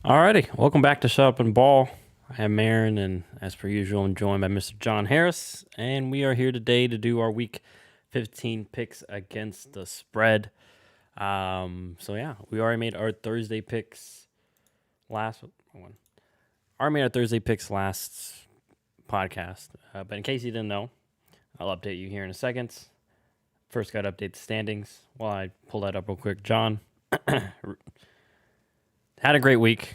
Alrighty, welcome back to Shut Up and Ball. I am Aaron, and as per usual, I'm joined by Mr. John Harris, and we are here today to do our Week 15 picks against the spread. We already made our Thursday picks last one. Already made our Thursday picks last podcast, but in case you didn't know, I'll update you here in a second. First, got to update the standings. While I pull that up real quick, John had a great week.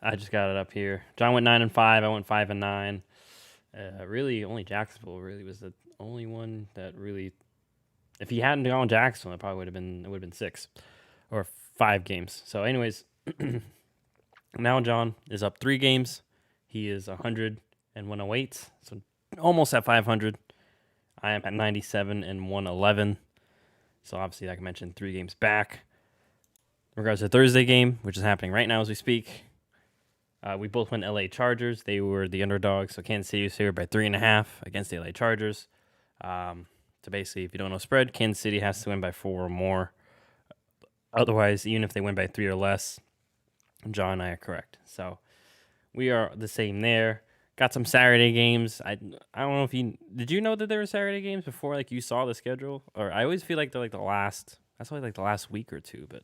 I just got it up here. John went 9-5. I went 5-9. Really, only Jacksonville really was the only one that really. If he hadn't gone Jacksonville, it probably would have been 6 or 5 games. So, anyways, now John is up 3 games. He is 100-108, so almost at 500. I am at 97-111. So obviously, like I mentioned, 3 games back. In regards to the Thursday game, which is happening right now as we speak, we both went LA Chargers. They were the underdogs, so Kansas City was favored by 3.5 against the LA Chargers. So basically, if you don't know spread, Kansas City has to win by 4 or more. Otherwise, even if they win by 3 or less, John and I are correct. So we are the same there. Got some Saturday games. I don't know if did you know that there were Saturday games before like you saw the schedule? Or I always feel like they're like that's only like the last week or two, but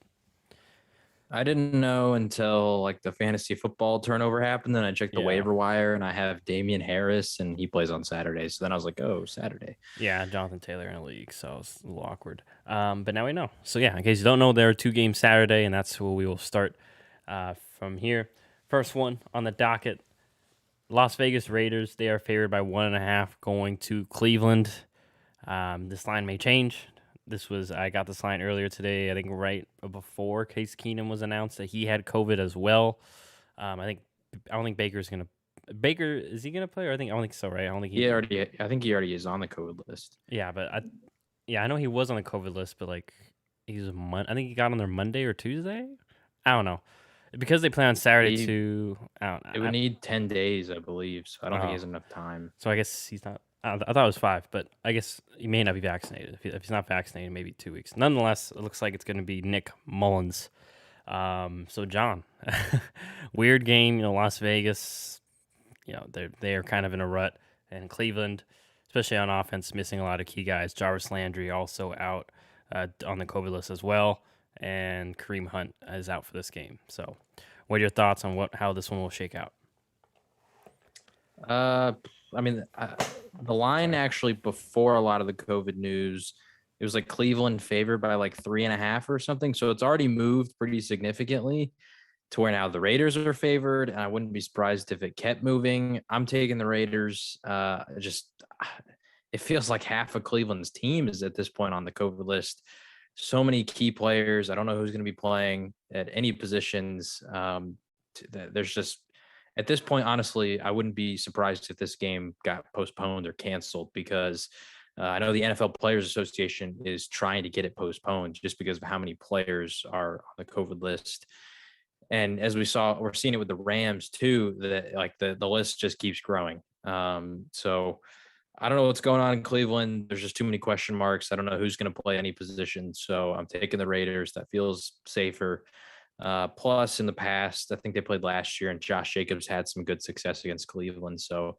I didn't know until like the fantasy football turnover happened. Then I checked the yeah. waiver wire and I have Damian Harris and he plays on Saturdays. So then I was like, oh, Saturday. Yeah, Jonathan Taylor in the league, so it's a little awkward. But now we know. So yeah, in case you don't know, there are 2 games Saturday, and that's where we will start from here. First one on the docket: Las Vegas Raiders. They are favored by 1.5 going to Cleveland. This line may change. I got this line earlier today. I think right before Case Keenum was announced that he had COVID as well. I don't think Baker's gonna. Baker, is he gonna play? I don't think so. Right? I don't think he. I think he already is on the COVID list. Yeah, I know he was on the COVID list, but like I think he got on there Monday or Tuesday. I don't know because they play on Saturday He too. I don't. It would need 10 days, I believe. So I don't think he Oh, has enough time. so I guess he's not. I thought it was 5, but I guess he may not be vaccinated. If he's not vaccinated, maybe 2 weeks. Nonetheless, it looks like it's going to be Nick Mullins. So John, weird game. Las Vegas. They are kind of in a rut, and Cleveland, especially on offense, missing a lot of key guys. Jarvis Landry also out on the COVID list as well, and Kareem Hunt is out for this game. So, what are your thoughts on how this one will shake out? Uh, I mean, the line actually before a lot of the COVID news, it was like Cleveland favored by like 3.5 or something. So it's already moved pretty significantly to where now the Raiders are favored, and I wouldn't be surprised if it kept moving. I'm taking the Raiders. Just it feels like half of Cleveland's team is at this point on the COVID list. So many key players. I don't know who's going to be playing at any positions. There's just at this point, honestly, I wouldn't be surprised if this game got postponed or canceled because I know the NFL Players Association is trying to get it postponed just because of how many players are on the COVID list. And as we're seeing it with the Rams too, that like the list just keeps growing. So I don't know what's going on in Cleveland. There's just too many question marks. I don't know who's going to play any position. So I'm taking the Raiders. That feels safer. Plus, in the past, I think they played last year, and Josh Jacobs had some good success against Cleveland. So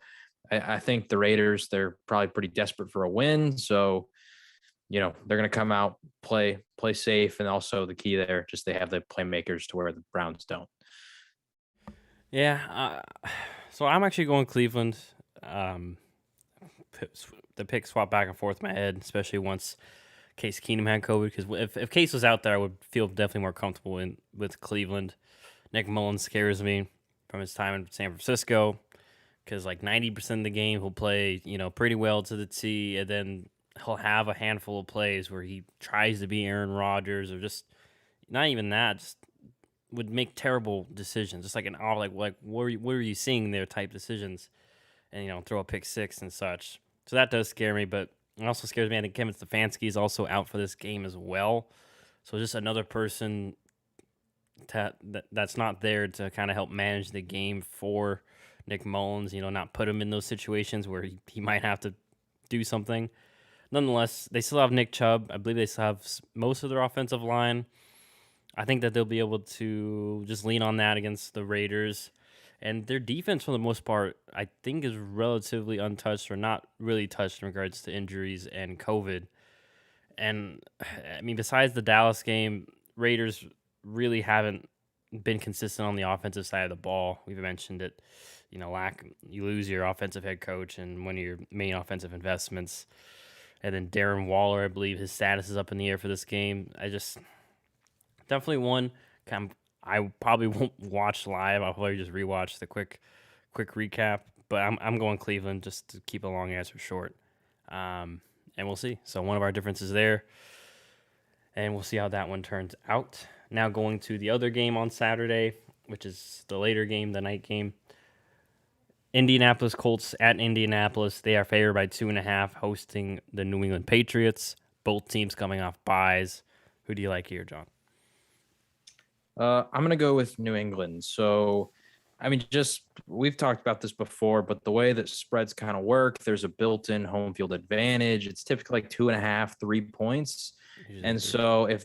I think the Raiders, they're probably pretty desperate for a win. So they're going to come out, play safe, and also the key there, just they have the playmakers to where the Browns don't. Yeah, so I'm actually going Cleveland. The pick swap back and forth in my head, especially once Case Keenum had COVID. Because if Case was out there, I would feel definitely more comfortable with Cleveland. Nick Mullins scares me from his time in San Francisco because like 90% of the game he'll play pretty well to the T, and then he'll have a handful of plays where he tries to be Aaron Rodgers or just not even that, just would make terrible decisions, just like an all like what are you seeing there type decisions, and throw a pick six and such. So that does scare me, but it also scares me. I think Kevin Stefanski is also out for this game as well. So just another person that's not there to kind of help manage the game for Nick Mullins, not put him in those situations where he might have to do something. Nonetheless, they still have Nick Chubb. I believe they still have most of their offensive line. I think that they'll be able to just lean on that against the Raiders. And their defense, for the most part, I think is relatively untouched or not really touched in regards to injuries and COVID. And I mean, besides the Dallas game, Raiders really haven't been consistent on the offensive side of the ball. We've mentioned it. You lose your offensive head coach and one of your main offensive investments. And then Darren Waller, I believe his status is up in the air for this game. I just definitely one. I probably won't watch live. I'll probably just rewatch the quick recap. But I'm going Cleveland just to keep a long answer short. And we'll see. So one of our differences there, and we'll see how that one turns out. Now going to the other game on Saturday, which is the later game, the night game. Indianapolis Colts at Indianapolis. They are favored by 2.5, hosting the New England Patriots. Both teams coming off byes. Who do you like here, John? I'm going to go with New England. So, I mean, we've talked about this before, but the way that spreads kind of work, there's a built-in home field advantage. It's typically like 2.5, 3 points. And so if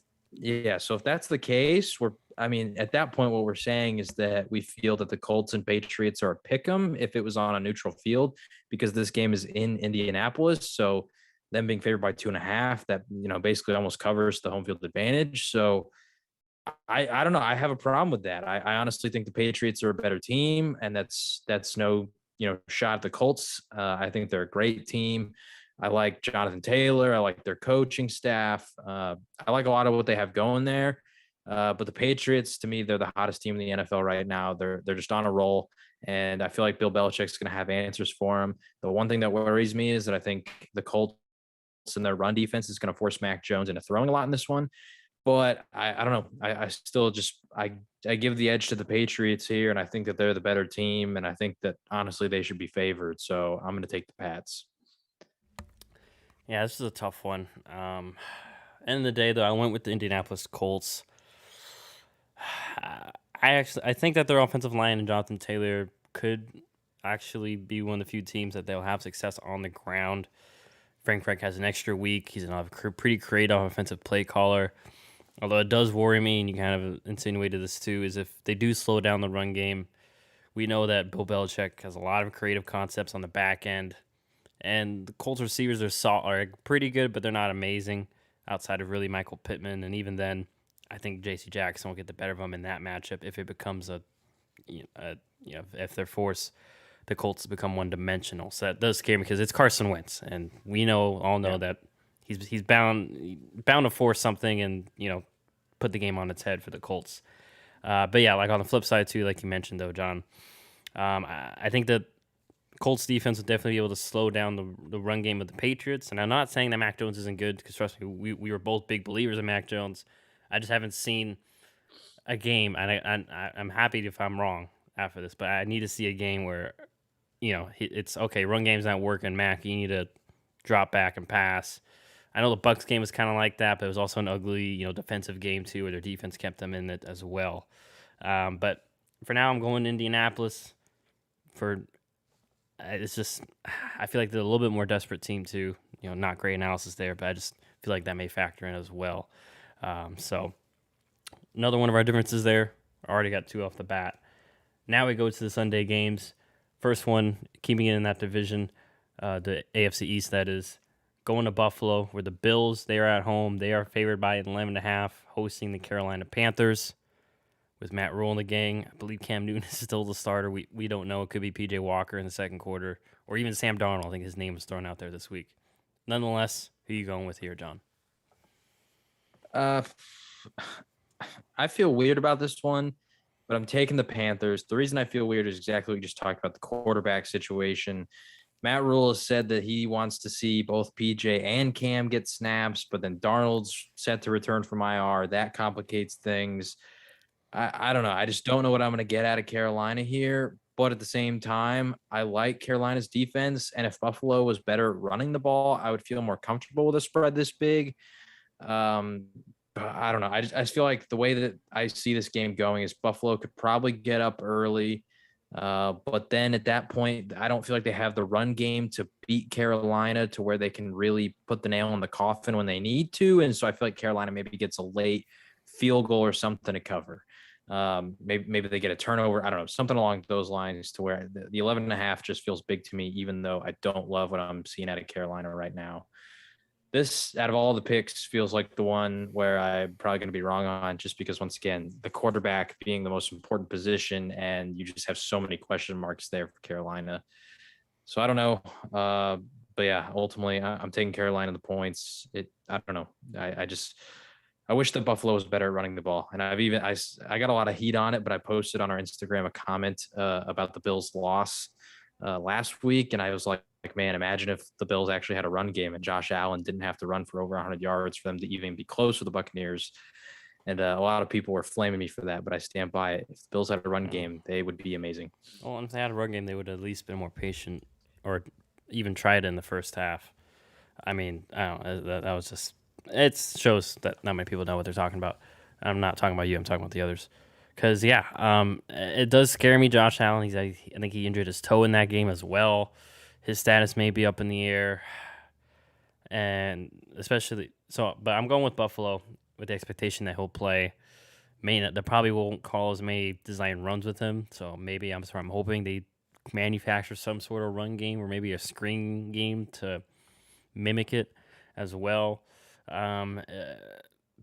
that's the case, at that point, what we're saying is that we feel that the Colts and Patriots are a pick 'em if it was on a neutral field, because this game is in Indianapolis. So them being favored by 2.5, that, basically almost covers the home field advantage. So I don't know. I have a problem with that. I honestly think the Patriots are a better team, and that's no, shot at the Colts. I think they're a great team. I like Jonathan Taylor. I like their coaching staff. I like a lot of what they have going there. But the Patriots, to me, they're the hottest team in the NFL right now. They're just on a roll, and I feel like Bill Belichick's going to have answers for them. The one thing that worries me is that I think the Colts and their run defense is going to force Mac Jones into throwing a lot in this one. But I don't know. I still just I give the edge to the Patriots here, and I think that they're the better team, and I think that honestly they should be favored. So I'm going to take the Pats. Yeah, this is a tough one. End of the day, though, I went with the Indianapolis Colts. I think that their offensive line and Jonathan Taylor could actually be one of the few teams that they'll have success on the ground. Frank Reich has an extra week. He's a pretty creative offensive play caller. Although it does worry me, and you kind of insinuated this too, is if they do slow down the run game, we know that Bill Belichick has a lot of creative concepts on the back end. And the Colts receivers are pretty good, but they're not amazing outside of really Michael Pittman. And even then, I think J.C. Jackson will get the better of them in that matchup if it becomes if they force the Colts to become one-dimensional. So that does scare me because it's Carson Wentz, and we all know that he's bound to force something and put the game on its head for the Colts. But yeah, like on the flip side too, like you mentioned though, John, I think that Colts defense will definitely be able to slow down the run game of the Patriots. And I'm not saying that Mac Jones isn't good, because trust me, we were both big believers in Mac Jones. I just haven't seen a game, and I'm happy if I'm wrong after this, but I need to see a game where it's okay. Run game's not working, Mac. You need to drop back and pass. I know the Bucs game was kind of like that, but it was also an ugly, defensive game too, where their defense kept them in it as well. But for now, I'm going to Indianapolis. It's just, I feel like they're a little bit more desperate team too. Not great analysis there, but I just feel like that may factor in as well. So another one of our differences there. Already got 2 off the bat. Now we go to the Sunday games. First one, keeping it in that division, the AFC East, that is. Going to Buffalo, where the Bills, they are at home. They are favored by 11.5, hosting the Carolina Panthers. With Matt Rule in the gang, I believe Cam Newton is still the starter. We don't know. It could be P.J. Walker in the second quarter, or even Sam Darnold. I think his name was thrown out there this week. Nonetheless, who are you going with here, John? I feel weird about this one, but I'm taking the Panthers. The reason I feel weird is exactly what we just talked about, the quarterback situation. Matt Rule has said that he wants to see both PJ and Cam get snaps, but then Darnold's set to return from IR. That complicates things. I don't know. I just don't know what I'm going to get out of Carolina here. But at the same time, I like Carolina's defense. And if Buffalo was better running the ball, I would feel more comfortable with a spread this big. But I don't know. I just feel like the way that I see this game going is Buffalo could probably get up early. But then at that point, I don't feel like they have the run game to beat Carolina to where they can really put the nail in the coffin when they need to. And so I feel like Carolina maybe gets a late field goal or something to cover. Maybe they get a turnover. I don't know, something along those lines to where the 11.5 just feels big to me, even though I don't love what I'm seeing out of Carolina right now. This, out of all the picks, feels like the one where I'm probably going to be wrong on, just because, once again, the quarterback being the most important position, and you just have so many question marks there for Carolina. So I don't know. But yeah, ultimately, I'm taking Carolina the points. I don't know. I wish that Buffalo was better at running the ball. And I got a lot of heat on it, but I posted on our Instagram a comment about the Bills' loss last week. And I was like, man, imagine if the Bills actually had a run game and Josh Allen didn't have to run for over 100 yards for them to even be close to the Buccaneers. And a lot of people were flaming me for that, but I stand by it. If the Bills had a run game, they would be amazing. Well, if they had a run game, they would have at least been more patient or even tried it in the first half. I mean, I don't know. That was just, it shows that not many people know what they're talking about. I'm not talking about you. I'm talking about the others. Because, it does scare me, Josh Allen. I think he injured his toe in that game as well. His status may be up in the air. And especially, but I'm going with Buffalo with the expectation that he'll play. They probably won't call as many design runs with him. So maybe I'm hoping they manufacture some sort of run game or maybe a screen game to mimic it as well. But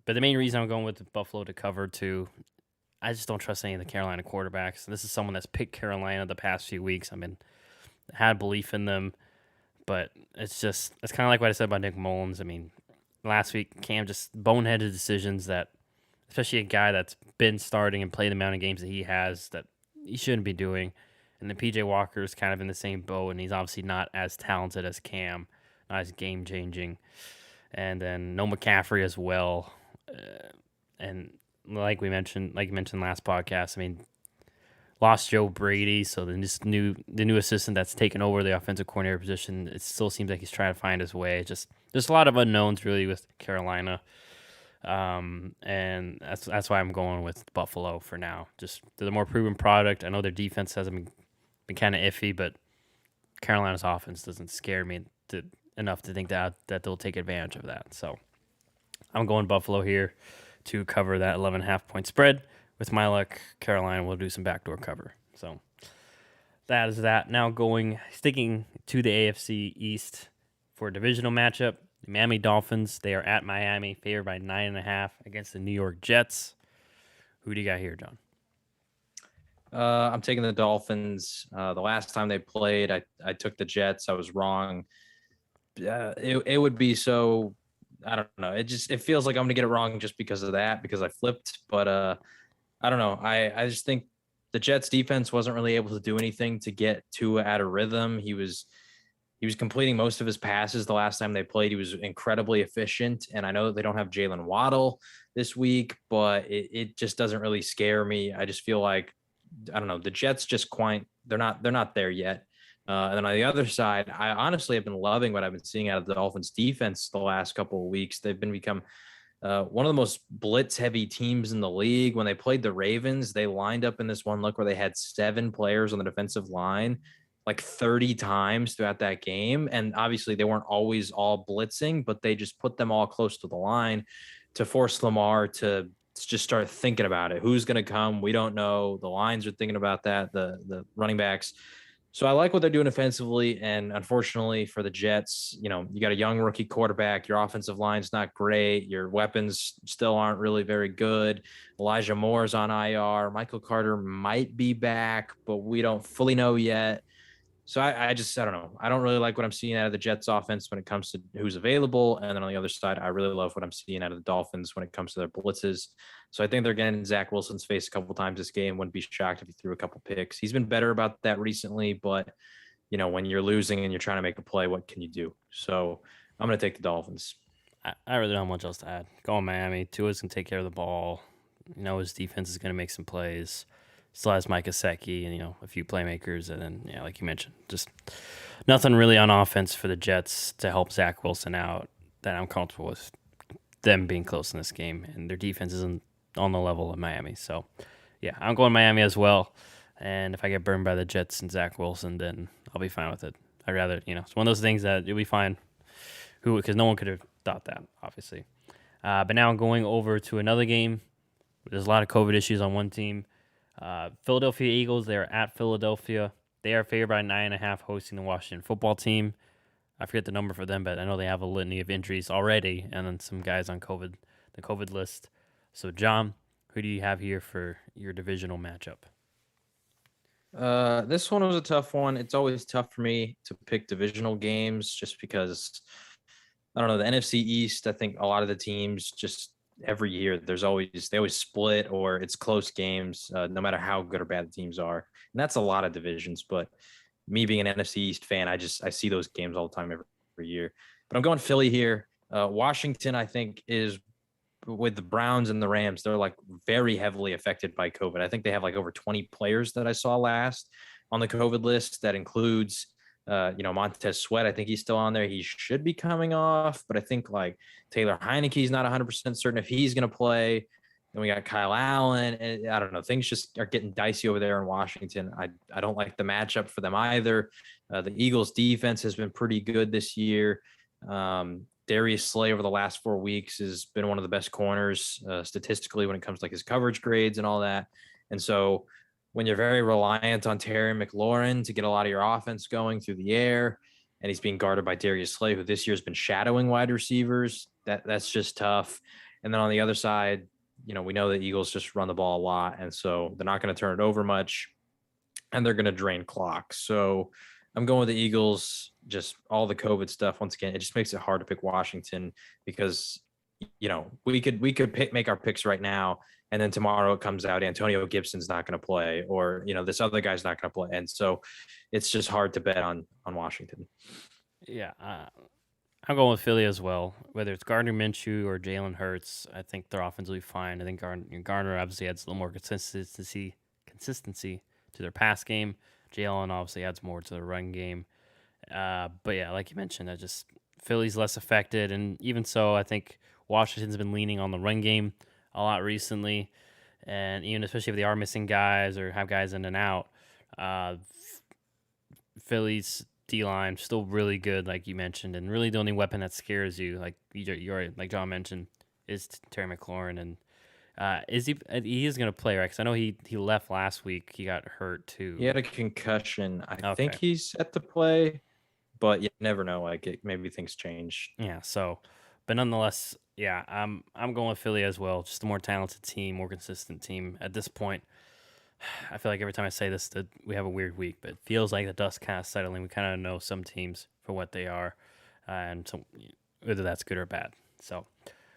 the main reason I'm going with Buffalo to cover too, I just don't trust any of the Carolina quarterbacks. This is someone that's picked Carolina the past few weeks. Had belief in them, but it's kind of like what I said about Nick Mullins. I mean, last week Cam just boneheaded decisions that, especially a guy that's been starting and played the amount of games that he has, that he shouldn't be doing. And then PJ Walker is kind of in the same boat, and he's obviously not as talented as Cam, not as game changing. And then no McCaffrey as well. And like you mentioned last podcast, I mean, lost Joe Brady, so then the new assistant that's taken over the offensive coordinator position, it still seems like he's trying to find his way. There's a lot of unknowns really with Carolina. And that's why I'm going with Buffalo for now. Just the more proven product. I know their defense hasn't been kind of iffy, but Carolina's offense doesn't scare me enough to think that they'll take advantage of that. So I'm going Buffalo here to cover that 11.5 point spread. With my luck, Carolina will do some backdoor cover. So that is that. Now sticking to the AFC East for a divisional matchup. The Miami Dolphins, they are at Miami, favored by 9.5 against the New York Jets. Who do you got here, John? I'm taking the Dolphins. The last time they played, I took the Jets. I was wrong. It would be so, I don't know. It feels like I'm going to get it wrong just because of that, because I flipped. But I don't know. I just think the Jets defense wasn't really able to do anything to get Tua out of rhythm. He was completing most of his passes the last time they played. He was incredibly efficient. And I know that they don't have Jalen Waddle this week, but it just doesn't really scare me. I just feel like, I don't know, the Jets they're not there yet. And then on the other side, I honestly have been loving what I've been seeing out of the Dolphins defense the last couple of weeks. They've become one of the most blitz-heavy teams in the league. When they played the Ravens, they lined up in this one look where they had 7 players on the defensive line like 30 times throughout that game. And obviously they weren't always all blitzing, but they just put them all close to the line to force Lamar to just start thinking about it. Who's going to come? We don't know. The lines are thinking about that, the running backs. So I like what they're doing offensively. And unfortunately for the Jets, you got a young rookie quarterback. Your offensive line's not great. Your weapons still aren't really very good. Elijah Moore's on IR. Michael Carter might be back, but we don't fully know yet. So I don't know. I don't really like what I'm seeing out of the Jets offense when it comes to who's available. And then on the other side, I really love what I'm seeing out of the Dolphins when it comes to their blitzes. So I think they're getting Zach Wilson's face a couple times this game. Wouldn't be shocked if he threw a couple picks. He's been better about that recently, but when you're losing and you're trying to make a play, what can you do? So I'm going to take the Dolphins. I really don't have much else to add. Go on Miami. Tua's going to take care of the ball. His defense is going to make some plays. Still has Mike Gesicki and, a few playmakers. And then, like you mentioned, just nothing really on offense for the Jets to help Zach Wilson out that I'm comfortable with them being close in this game. And their defense isn't on the level of Miami. So, yeah, I'm going Miami as well. And if I get burned by the Jets and Zach Wilson, then I'll be fine with it. I'd rather, it's one of those things that you'll be fine. Because no one could have thought that, obviously. But now I'm going over to another game. There's a lot of COVID issues on one team. Philadelphia Eagles, they're at Philadelphia. They are favored by 9.5 hosting the Washington football team. I forget the number for them, but I know they have a litany of injuries already, and then some guys on the COVID list. So, John, who do you have here for your divisional matchup? This one was a tough one. It's always tough for me to pick divisional games just because I don't know, the NFC East, I think a lot of the teams just every year they always split or it's close games, no matter how good or bad the teams are. And that's a lot of divisions, but me being an NFC East fan, I see those games all the time every year. But I'm going Philly here. Washington, I think, is with the Browns and the Rams, they're like very heavily affected by COVID. I think they have like over 20 players that I saw last on the COVID list. That includes, Montez Sweat. I think he's still on there. He should be coming off, but I think like Taylor Heineke's not 100% certain if he's going to play. Then we got Kyle Allen, and I don't know. Things just are getting dicey over there in Washington. I don't like the matchup for them either. The Eagles' defense has been pretty good this year. Darius Slay over the last 4 weeks has been one of the best corners statistically when it comes to like his coverage grades and all that. And so when you're very reliant on Terry McLaurin to get a lot of your offense going through the air, and he's being guarded by Darius Slay, who this year has been shadowing wide receivers, that's just tough. And then on the other side, we know the Eagles just run the ball a lot, and so they're not going to turn it over much, and they're going to drain clock. So I'm going with the Eagles, just all the COVID stuff. Once again, it just makes it hard to pick Washington because, we could make our picks right now. And then tomorrow it comes out, Antonio Gibson's not going to play, or, this other guy's not going to play. And so it's just hard to bet on Washington. Yeah, I'm going with Philly as well. Whether it's Gardner Minshew or Jalen Hurts, I think their offense will be fine. I think Gardner obviously adds a little more consistency to their pass game. Jalen obviously adds more to the run game. But yeah, like you mentioned, Philly's less affected, and even so, I think Washington's been leaning on the run game a lot recently, and even especially if they are missing guys or have guys in and out, Philly's D line still really good, like you mentioned, and really the only weapon that scares you, like like John mentioned, is Terry McLaurin, and he is going to play, right? Because I know he left last week. He got hurt too. He had a concussion. I think he's set to play, but you never know. Like maybe things change. Yeah. So, but nonetheless, yeah, I'm going with Philly as well. Just a more talented team, more consistent team at this point. I feel like every time I say this, that we have a weird week, but it feels like the dust kind of settling. We kind of know some teams for what they are, and so whether that's good or bad. So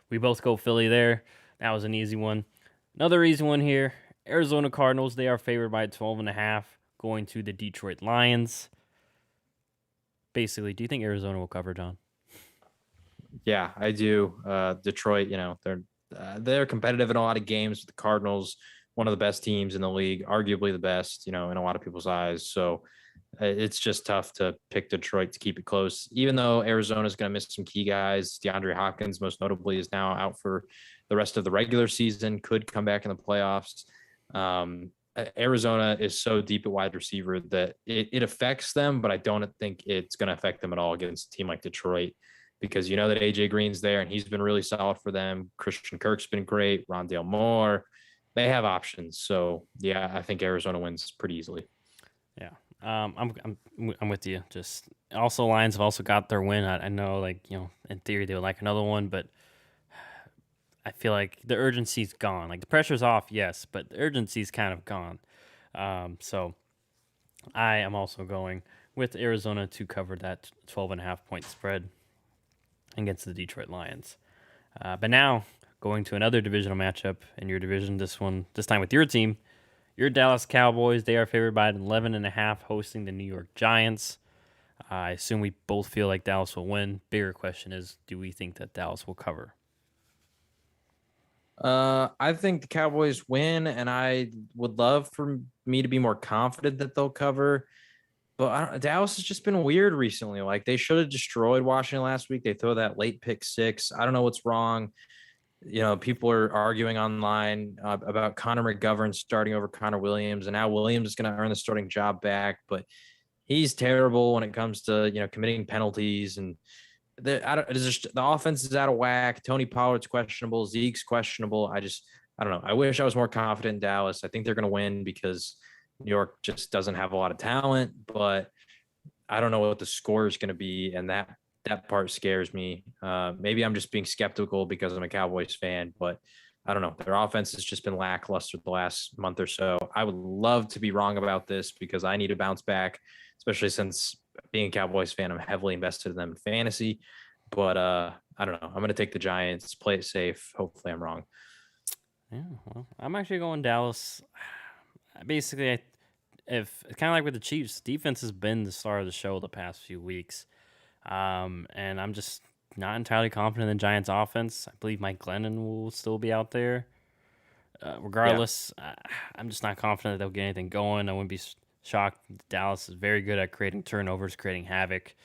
we both go Philly there. That was an easy one. Another easy one here. Arizona Cardinals, they are favored by 12.5 going to the Detroit Lions. Basically, do you think Arizona will cover, John? Yeah, I do. Detroit, they're competitive in a lot of games. The Cardinals, one of the best teams in the league, arguably the best, in a lot of people's eyes. So it's just tough to pick Detroit to keep it close, even though Arizona is going to miss some key guys. DeAndre Hopkins, most notably, is now out for the rest of the regular season, could come back in the playoffs. Arizona is so deep at wide receiver that it affects them, but I don't think it's going to affect them at all against a team like Detroit, because that AJ Green's there and he's been really solid for them. Christian Kirk's been great. Rondale Moore, they have options. So yeah, I think Arizona wins pretty easily. Yeah. I'm with you. Just also Lions have also got their win. I know, in theory they would like another one, but I feel like the urgency's gone. Like the pressure's off, yes, but the urgency's kind of gone. So I am also going with Arizona to cover that 12.5 point spread against the Detroit Lions. But now going to another divisional matchup in your division. This time with your team. Your Dallas Cowboys, they are favored by 11.5 hosting the New York Giants. I assume we both feel like Dallas will win. Bigger question is, do we think that Dallas will cover? I think the Cowboys win, and I would love for me to be more confident that they'll cover. But Dallas has just been weird recently. Like they should have destroyed Washington last week. They throw that late pick 6. I don't know what's wrong. People are arguing online about Connor McGovern starting over Connor Williams, and now Williams is going to earn the starting job back, but he's terrible when it comes to committing penalties, and the offense is out of whack. Tony Pollard's questionable, Zeke's questionable. I I don't know. I wish I was more confident in Dallas. I think they're going to win because New York just doesn't have a lot of talent, but I don't know what the score is going to be, and that part scares me. Maybe I'm just being skeptical because I'm a Cowboys fan, but I don't know. Their offense has just been lackluster the last month or so. I would love to be wrong about this because I need to bounce back, especially since being a Cowboys fan, I'm heavily invested in them in fantasy. But I don't know. I'm going to take the Giants, play it safe. Hopefully, I'm wrong. Yeah, well, I'm actually going Dallas. Basically, if kind of like with the Chiefs, defense has been the star of the show the past few weeks, and I'm just not entirely confident in the Giants' offense. I believe Mike Glennon will still be out there. Yeah. Regardless, I'm just not confident that they'll get anything going. I wouldn't be shocked. Dallas is very good at creating turnovers, creating havoc.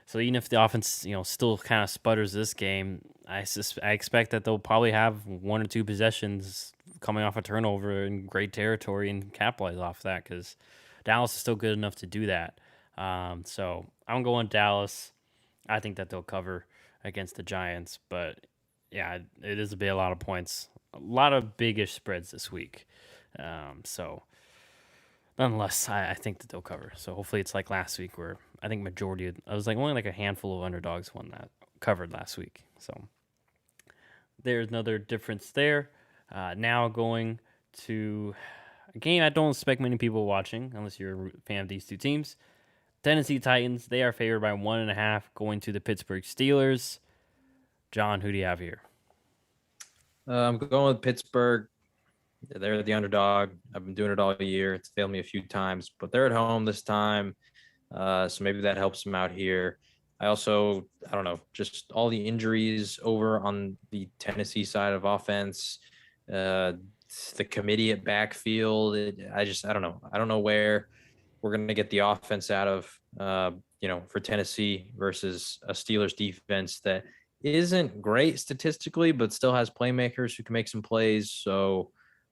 So even if the offense, still kind of sputters this game, I expect that they'll probably have one or two possessions coming off a turnover in great territory and capitalize off that because Dallas is still good enough to do that. So I'm going Dallas. I think that they'll cover against the Giants, but yeah, it is a lot of points, a lot of biggish spreads this week. So nonetheless, I think that they'll cover. So hopefully it's like last week where I think I was like only like a handful of underdogs won that covered last week. So there's another difference there. Now going to a game I don't expect many people watching unless you're a fan of these two teams. Tennessee Titans, they are favored by 1.5 going to the Pittsburgh Steelers. John, who do you have here? I'm going with Pittsburgh. They're the underdog. I've been doing it all year. It's failed me a few times, but they're at home this time. So maybe that helps them out here. I don't know, just all the injuries over on the Tennessee side of offense, the committee at backfield. I don't know. I don't know where we're going to get the offense out of, for Tennessee versus a Steelers defense that isn't great statistically, but still has playmakers who can make some plays. So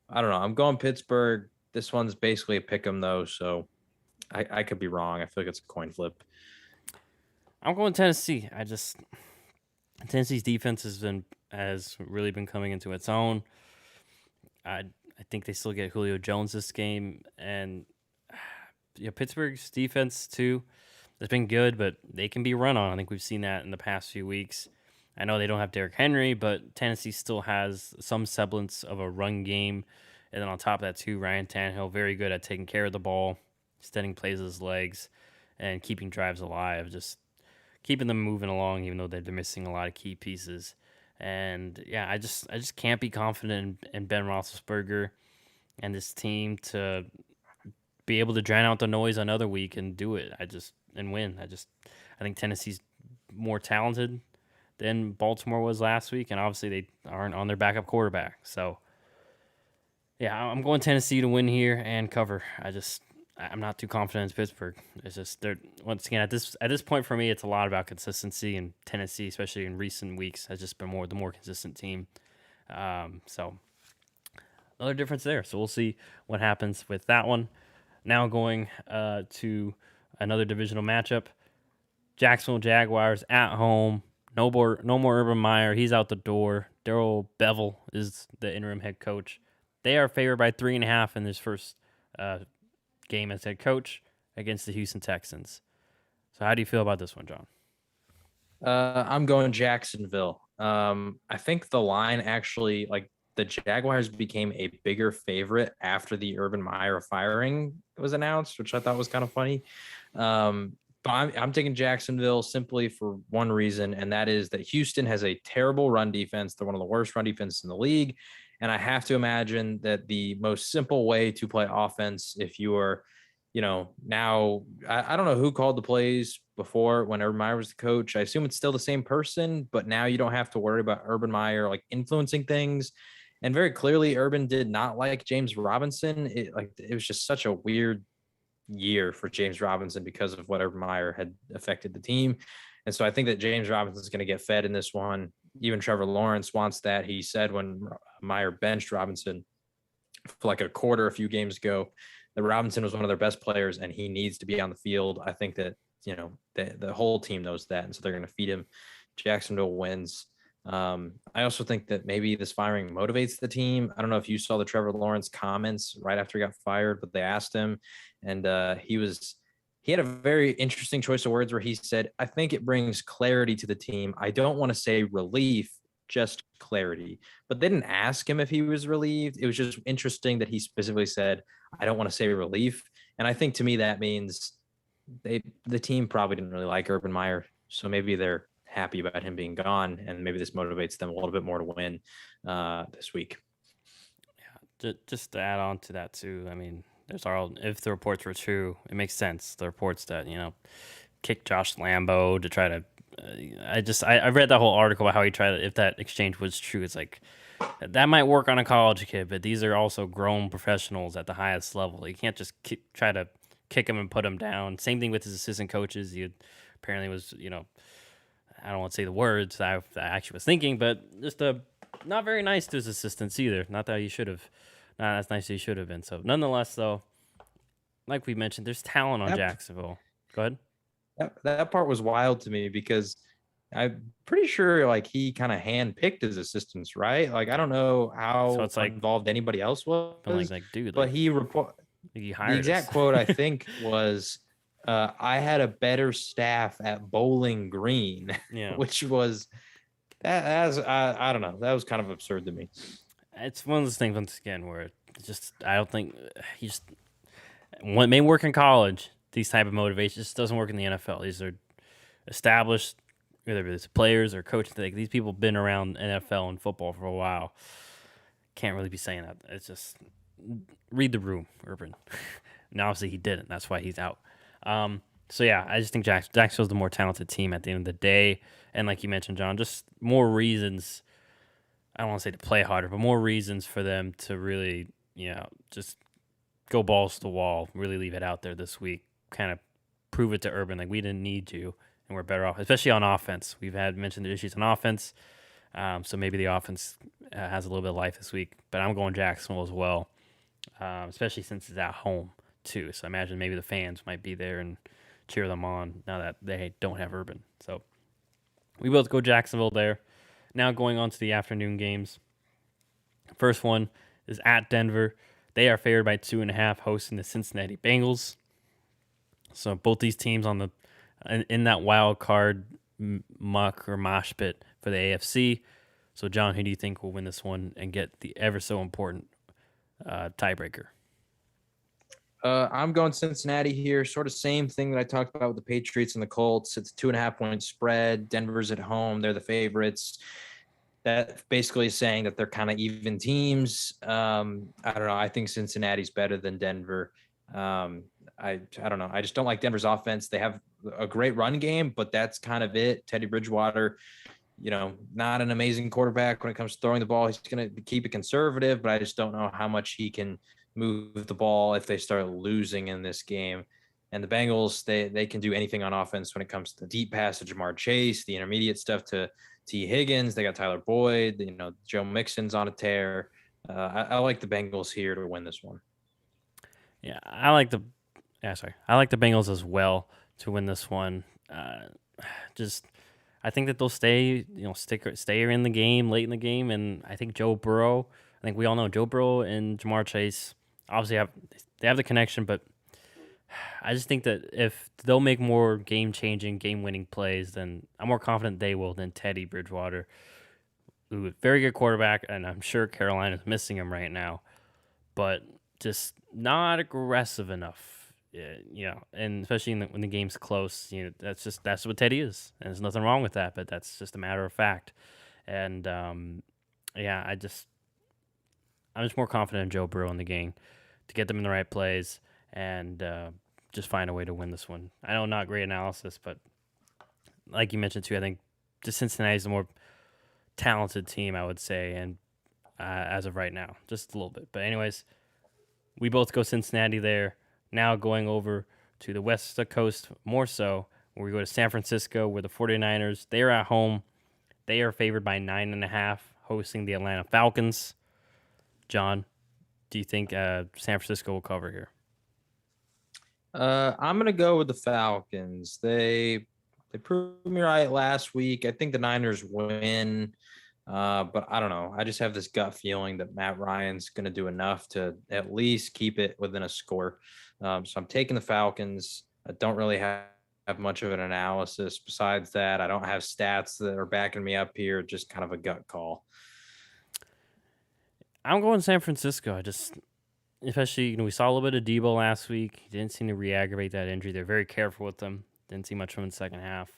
I don't know. I'm going Pittsburgh. This one's basically a pick 'em though. So I could be wrong. I feel like it's a coin flip. I'm going Tennessee. Tennessee's defense has really been coming into its own. I think they still get Julio Jones this game, and Pittsburgh's defense too has been good, but they can be run on. I think we've seen that in the past few weeks. I know they don't have Derrick Henry, but Tennessee still has some semblance of a run game, and then on top of that too, Ryan Tannehill very good at taking care of the ball, extending plays with his legs, and keeping drives alive. Just keeping them moving along, even though they're missing a lot of key pieces. And yeah, I just can't be confident in Ben Roethlisberger and this team to be able to drown out the noise another week and do it. And win. I think Tennessee's more talented than Baltimore was last week, and obviously they aren't on their backup quarterback. So yeah, I'm going Tennessee to win here and cover. I'm not too confident in Pittsburgh. It's just they're once again at this point for me, it's a lot about consistency, and Tennessee, especially in recent weeks, has just been the more consistent team. So another difference there. So we'll see what happens with that one. Now going to another divisional matchup: Jacksonville Jaguars at home. No more Urban Meyer. He's out the door. Darrell Bevell is the interim head coach. They are favored by 3.5 in this first game as head coach against the Houston Texans. So how do you feel about this one, John? I'm going Jacksonville. I think the line actually, like, the Jaguars became a bigger favorite after the Urban Meyer firing was announced, which I thought was kind of funny. But I'm taking Jacksonville simply for one reason, and that is that Houston has a terrible run defense. They're one of the worst run defenses in the league. And I have to imagine that the most simple way to play offense, if you are, now I don't know who called the plays before when Urban Meyer was the coach. I assume it's still the same person, but now you don't have to worry about Urban Meyer like influencing things. And very clearly, Urban did not like James Robinson. It was just such a weird year for James Robinson because of what Urban Meyer had affected the team. And so I think that James Robinson is going to get fed in this one. Even Trevor Lawrence wants that. He said when Meyer benched Robinson for like a quarter a few games ago, that Robinson was one of their best players and he needs to be on the field. I think that, the whole team knows that. And so they're going to feed him. Jacksonville wins. I also think that maybe this firing motivates the team. I don't know if you saw the Trevor Lawrence comments right after he got fired, but they asked him, and he had a very interesting choice of words where he said, "I think it brings clarity to the team. I don't want to say relief, just clarity." But they didn't ask him if he was relieved. It was just interesting that he specifically said, "I don't want to say relief," and I think to me that means the team probably didn't really like Urban Meyer, so maybe they're happy about him being gone, and maybe this motivates them a little bit more to win this week. Just to add on to that too, I mean, there's all if the reports were true, it makes sense. The reports that kicked Josh Lambo to try to. I read that whole article about how he tried to, if that exchange was true, it's like that might work on a college kid, but these are also grown professionals at the highest level. You can't just try to kick him and put him down. Same thing with his assistant coaches. He apparently was, I don't want to say the words I actually was thinking, but just not very nice to his assistants either. Not that he should have, not as nice as he should have been. So nonetheless, though, like we mentioned, there's talent on That, Jacksonville. Go ahead. that part was wild to me because I'm pretty sure like he kind of handpicked his assistants, right? Like I don't know So how it's like, involved anybody else was, dude, but he he the hired exact us. quote I think was, "I had a better staff at Bowling Green," Yeah, which was that's I don't know. That was kind of absurd to me. it's one of those things once again where it's just I don't think he just what may work in college. These type of motivations just doesn't work in the NFL. These are established, whether it's players or coaches. Like these people have been around NFL and football for a while. Can't really be saying that. It's just read the room, Urban. And obviously he didn't. That's why he's out. So yeah, I just think Jacksonville's the more talented team at the end of the day. And like you mentioned, John, just more reasons. I don't want to say to play harder, but more reasons for them to really, just go balls to the wall, really leave it out there this week, kind of prove it to Urban like we didn't need you and we're better off, especially on offense. We've had mentioned the issues on offense, so maybe the offense has a little bit of life this week. But I'm going Jacksonville as well, especially since it's at home too. So I imagine maybe the fans might be there and cheer them on now that they don't have Urban. So we both go Jacksonville there. Now going on to the afternoon games. First one is at Denver. They are favored by 2.5, hosting the Cincinnati Bengals. So both these teams in that wild card muck or mosh pit for the AFC. So John, who do you think will win this one and get the ever so important tiebreaker? I'm going Cincinnati here. Sort of same thing that I talked about with the Patriots and the Colts. It's a 2.5-point spread. Denver's at home. They're the favorites. That basically is saying that they're kind of even teams. I don't know. I think Cincinnati's better than Denver. I don't know. I just don't like Denver's offense. They have a great run game, but that's kind of it. Teddy Bridgewater, not an amazing quarterback when it comes to throwing the ball. He's going to keep it conservative, but I just don't know how much he can move the ball if they start losing in this game. And the Bengals, they can do anything on offense when it comes to the deep pass to Jamar Chase, the intermediate stuff to T. Higgins. They got Tyler Boyd. Joe Mixon's on a tear. I like the Bengals here to win this one. Yeah, I like the Bengals as well to win this one. I think that they'll stay in the game late in the game, and I think Joe Burrow. I think we all know Joe Burrow and Jamar Chase obviously have the connection, but I just think that if they'll make more game-changing, game-winning plays, then I'm more confident they will than Teddy Bridgewater, who is a very good quarterback, and I'm sure Carolina's missing him right now, but just not aggressive enough. Yeah, and especially when the game's close, that's what Teddy is, and there's nothing wrong with that, but that's just a matter of fact. And yeah, I'm just more confident in Joe Burrow in the game to get them in the right plays and just find a way to win this one. I know not great analysis, but like you mentioned too, I think just Cincinnati's the more talented team, I would say, and as of right now, just a little bit. But anyways, we both go Cincinnati there. Now going over to the West Coast more so, where we go to San Francisco, where the 49ers, they are at home. They are favored by 9.5, hosting the Atlanta Falcons. John, do you think San Francisco will cover here? I'm gonna go with the Falcons. They They proved me right last week. I think the Niners win, but I don't know. I just have this gut feeling that Matt Ryan's going to do enough to at least keep it within a score. So I'm taking the Falcons. I don't really have much of an analysis besides that. I don't have stats that are backing me up here. Just kind of a gut call. I'm going San Francisco. Especially, we saw a little bit of Debo last week. He didn't seem to re-aggravate that injury. They're very careful with them. Didn't see much from him in the second half.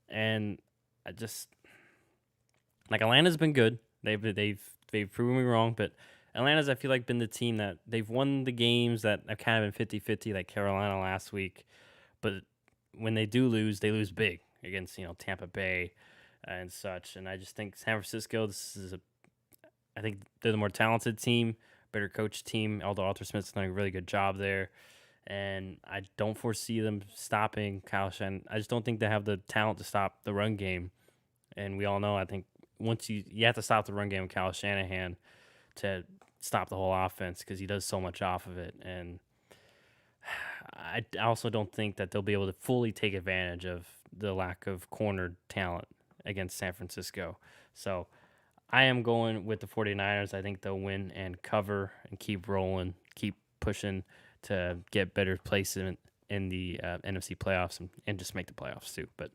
And I just like Atlanta's been good. They've proven me wrong, but Atlanta's I feel like been the team that they've won the games that have kind of been 50-50 like Carolina last week. But when they do lose, they lose big against, Tampa Bay and such. And I just think San Francisco, I think they're the more talented team, better coached team. Although Arthur Smith's done a really good job there. And I don't foresee them stopping Kyle Shanahan. I just don't think they have the talent to stop the run game. And we all know, I think, once you have to stop the run game with Kyle Shanahan to stop the whole offense because he does so much off of it. And I also don't think that they'll be able to fully take advantage of the lack of corner talent against San Francisco. So I am going with the 49ers. I think they'll win and cover and keep rolling, keep pushing to get better placement in the NFC playoffs and just make the playoffs too. But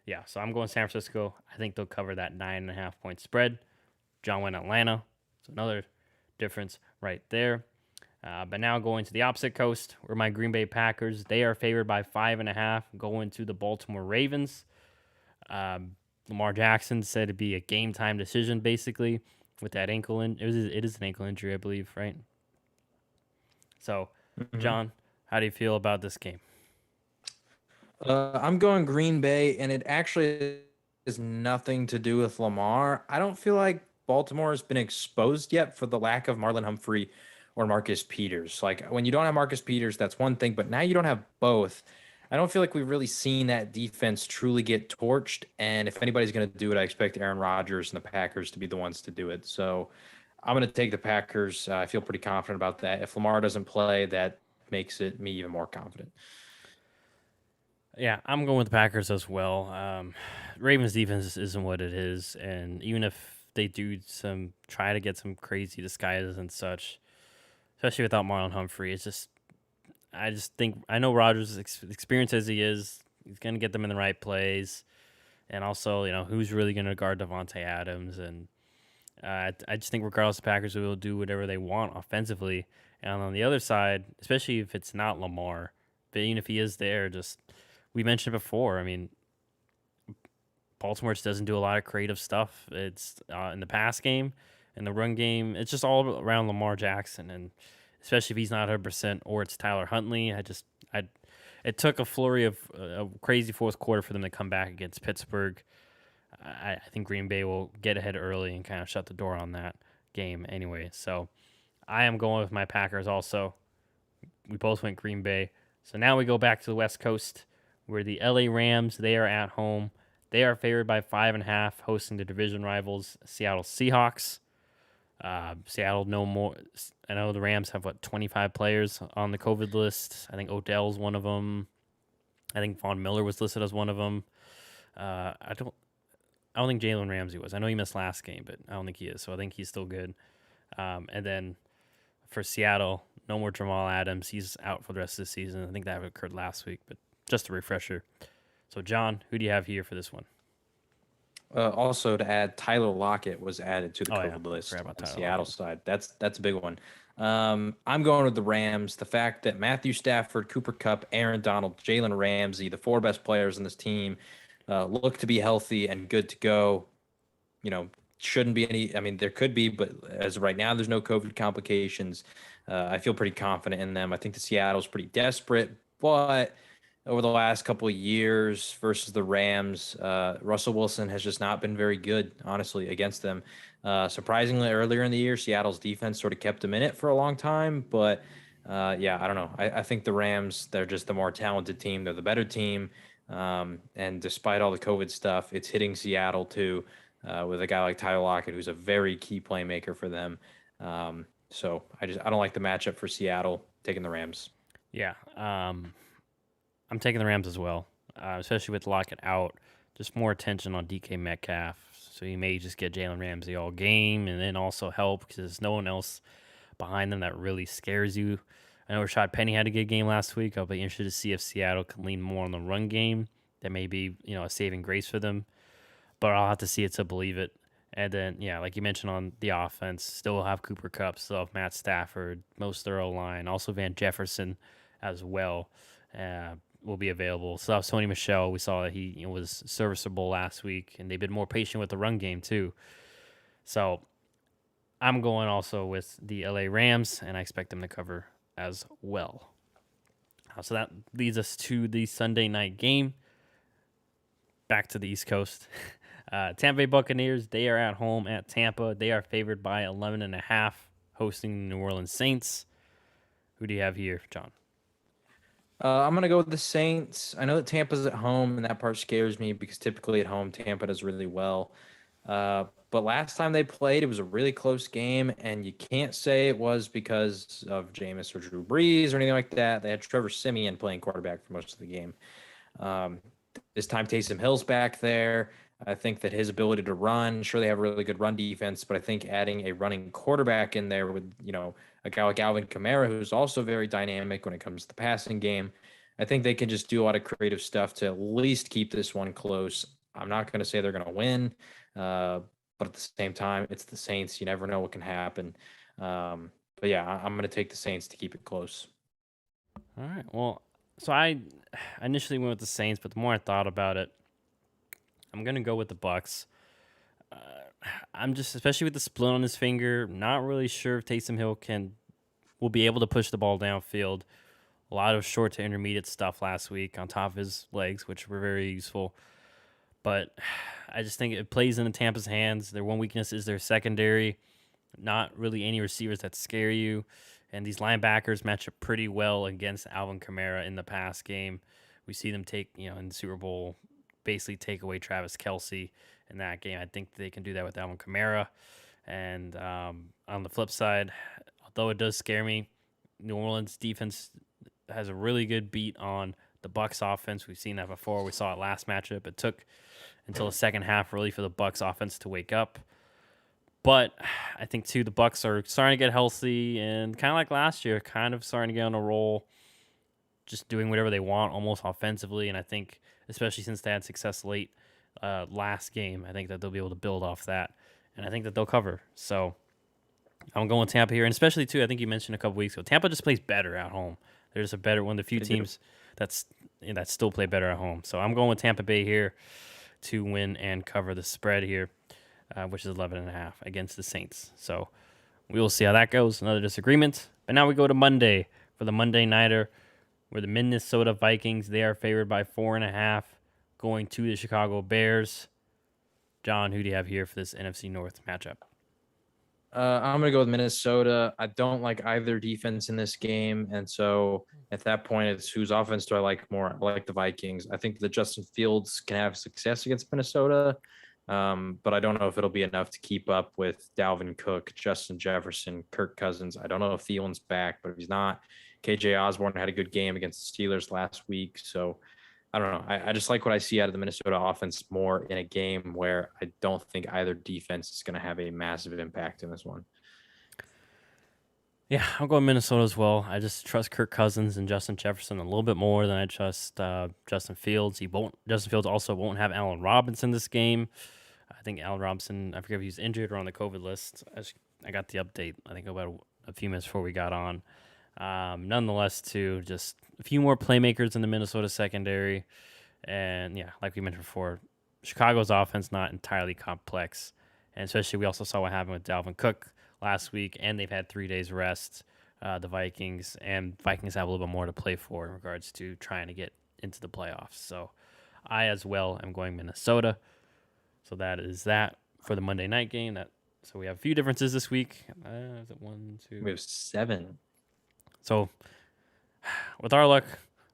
yeah, so I'm going San Francisco. I think they'll cover that 9.5-point spread. John went Atlanta. So another difference right there. But now going to the opposite coast, where my Green Bay Packers, they are favored by 5.5, going to the Baltimore Ravens. Lamar Jackson said it'd be a game time decision, basically, with that ankle. It is an ankle injury, I believe, right? So, John, how do you feel about this game? I'm going Green Bay, and it actually has nothing to do with Lamar. I don't feel like Baltimore has been exposed yet for the lack of Marlon Humphrey or Marcus Peters. Like when you don't have Marcus Peters, that's one thing, but now you don't have both. I don't feel like we've really seen that defense truly get torched. And if anybody's going to do it, I expect Aaron Rodgers and the Packers to be the ones to do it. So I'm going to take the Packers. I feel pretty confident about that. If Lamar doesn't play, that makes it me even more confident. Yeah, I'm going with the Packers as well. Ravens defense isn't what it is, and even if they do try to get some crazy disguises and such, especially without Marlon Humphrey, I just think I know Rodgers, experienced as he is, he's going to get them in the right plays, and also who's really going to guard Devontae Adams, and I just think regardless, the Packers will do whatever they want offensively, and on the other side, especially if it's not Lamar, but even if he is there, we mentioned before. I mean, Baltimore just doesn't do a lot of creative stuff. It's in the pass game and the run game. It's just all around Lamar Jackson, and especially if he's not 100% or it's Tyler Huntley. It took a flurry of a crazy fourth quarter for them to come back against Pittsburgh. I think Green Bay will get ahead early and kind of shut the door on that game anyway. So I am going with my Packers also. We both went Green Bay. So now we go back to the West Coast, where the LA Rams, they are at home. They are favored by 5.5, hosting the division rivals Seattle Seahawks. Seattle, no more. I know the Rams have 25 players on the COVID list. I think Odell's one of them. I think Von Miller was listed as one of them. I don't think Jalen Ramsey was. I know he missed last game, but I don't think he is. So I think he's still good. And then for Seattle, no more Jamal Adams. He's out for the rest of the season. I think that occurred last week, but just a refresher. So, John, who do you have here for this one? Also, to add, Tyler Lockett was added to the COVID list on the Seattle side. That's a big one. I'm going with the Rams. The fact that Matthew Stafford, Cooper Kupp, Aaron Donald, Jalen Ramsey, the four best players in this team, look to be healthy and good to go. Shouldn't be any. I mean, there could be, but as of right now, there's no COVID complications. I feel pretty confident in them. I think the Seattle's pretty desperate, but over the last couple of years versus the Rams, Russell Wilson has just not been very good, honestly, against them. Surprisingly, earlier in the year, Seattle's defense sort of kept them in it for a long time. But, yeah, I don't know. I think the Rams, they're just the more talented team. They're the better team. And despite all the COVID stuff, it's hitting Seattle, too, with a guy like Tyler Lockett, who's a very key playmaker for them. So I don't like the matchup for Seattle, taking the Rams. Yeah. I'm taking the Rams as well. especially with Lockett out. Just more attention on DK Metcalf. So you may just get Jalen Ramsey all game and then also help because there's no one else behind them that really scares you. I know Rashad Penny had a good game last week. I'll be interested to see if Seattle can lean more on the run game. That may be, a saving grace for them. But I'll have to see it to believe it. And then, yeah, like you mentioned on the offense, still have Cooper Kupp, still have Matt Stafford, most thorough line, also Van Jefferson as well will be available. So Sony Michel, we saw that he was serviceable last week, and they've been more patient with the run game too. So I'm going also with the LA Rams, and I expect them to cover as well. So that leads us to the Sunday night game. Back to the East Coast. Tampa Bay Buccaneers, they are at home at Tampa. They are favored by 11.5, hosting the New Orleans Saints. Who do you have here, John? I'm going to go with the Saints. I know that Tampa's at home, and that part scares me because typically at home, Tampa does really well. But last time they played, it was a really close game, and you can't say it was because of Jameis or Drew Brees or anything like that. They had Trevor Siemian playing quarterback for most of the game. This time, Taysom Hill's back there. I think that his ability to run, sure, they have a really good run defense, but I think adding a running quarterback in there with, a guy like Alvin Kamara, who's also very dynamic when it comes to the passing game, I think they can just do a lot of creative stuff to at least keep this one close. I'm not going to say they're going to win, but at the same time, it's the Saints. You never know what can happen. But yeah, I'm going to take the Saints to keep it close. All right. Well, so I initially went with the Saints, but the more I thought about it, I'm going to go with the Bucs. I'm just, especially with the splint on his finger, not really sure if Taysom Hill will be able to push the ball downfield. A lot of short to intermediate stuff last week on top of his legs, which were very useful. But I just think it plays into Tampa's hands. Their one weakness is their secondary. Not really any receivers that scare you. And these linebackers match up pretty well against Alvin Kamara in the past game. We see them take, in the Super Bowl, basically take away Travis Kelce in that game. I think they can do that with Alvin Kamara. And on the flip side, although it does scare me, New Orleans defense has a really good beat on the Bucs offense. We've seen that before. We saw it last matchup. It took until the second half really for the Bucs offense to wake up. But I think too the Bucs are starting to get healthy and kind of like last year, kind of starting to get on a roll, just doing whatever they want almost offensively. And I think especially since they had success late last game, I think that they'll be able to build off that, and I think that they'll cover. So I'm going with Tampa here, and especially too, I think you mentioned a couple weeks ago, Tampa just plays better at home. They're just one of the few teams that still play better at home. So I'm going with Tampa Bay here to win and cover the spread here, which is 11.5 against the Saints. So we will see how that goes. Another disagreement. But now we go to Monday for the Monday Nighter, where the Minnesota Vikings, they are favored by 4.5, going to the Chicago Bears. John, who do you have here for this NFC North matchup? I'm going to go with Minnesota. I don't like either defense in this game. And so at that point, it's whose offense do I like more? I like the Vikings. I think that Justin Fields can have success against Minnesota, but I don't know if it'll be enough to keep up with Dalvin Cook, Justin Jefferson, Kirk Cousins. I don't know if Thielen's back, but if he's not, KJ Osborne had a good game against the Steelers last week. So I don't know. I just like what I see out of the Minnesota offense more in a game where I don't think either defense is going to have a massive impact in this one. Yeah, I'm going Minnesota as well. I just trust Kirk Cousins and Justin Jefferson a little bit more than I trust Justin Fields. Justin Fields also won't have Allen Robinson this game. I think Allen Robinson, I forget if he's injured or on the COVID list. I got the update, I think, about a few minutes before we got on. Nonetheless, too, just a few more playmakers in the Minnesota secondary. And, yeah, like we mentioned before, Chicago's offense not entirely complex. And especially we also saw what happened with Dalvin Cook last week, and they've had 3 days rest, the Vikings. And Vikings have a little bit more to play for in regards to trying to get into the playoffs. So I, as well, am going Minnesota. So that is that for the Monday night game. So we have a few differences this week. Is it 1, 2? We have 7. So with our luck,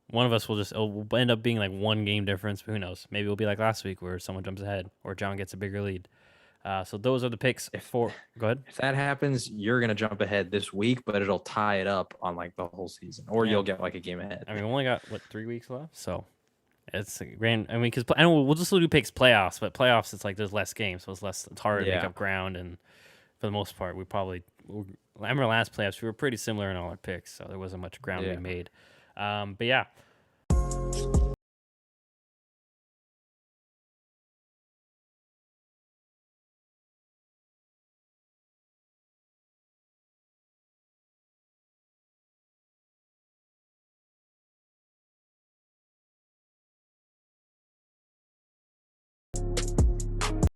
one of us will end up being like one game difference. But who knows? Maybe it'll be like last week where someone jumps ahead or John gets a bigger lead. So those are the picks for. Go ahead. If that happens, you're going to jump ahead this week, but it'll tie it up on like the whole season, or you'll get like a game ahead. I mean, we only got 3 weeks left, so it's a grand. I mean, because I know we'll just do picks playoffs, but playoffs it's like there's less games, so it's harder to make Yeah. up ground. And for the most part, I remember last playoffs we were pretty similar in all our picks, so there wasn't much ground we Yeah. made. But yeah.